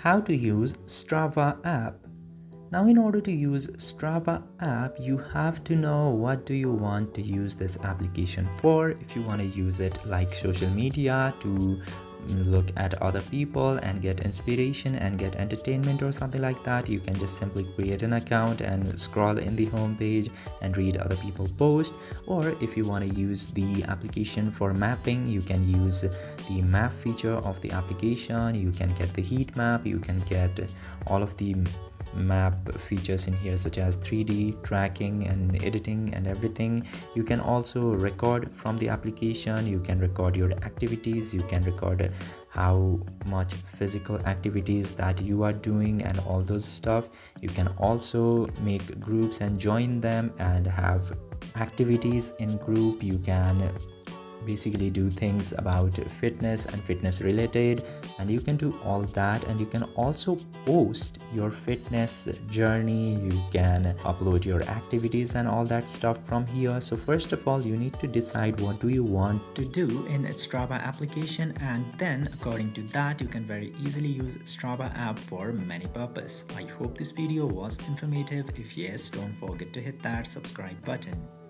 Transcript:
How to use Strava app. Now, in order to use Strava app, you have to know what do you want to use this application for. If you want to use it like social media to look at other people and get inspiration and get entertainment or something like that, you can just simply create an account and scroll in the home page and read other people post. Or if you want to use the application for mapping, you can use the map feature of the application. You can get the heat map, you can get all of the map features in here, such as 3D tracking and editing and everything. You can also record from the application. You can record your activities, you can record how much physical activities that you are doing and all those stuff. You can also make groups and join them and have activities in group. You can basically do things about fitness and fitness related, and you can do all that. And you can also post your fitness journey, you can upload your activities and all that stuff from here. So first of all, you need to decide what do you want to do in Strava application, and then according to that you can very easily use Strava app for many purpose. I hope this video was informative. If yes, don't forget to hit that subscribe button.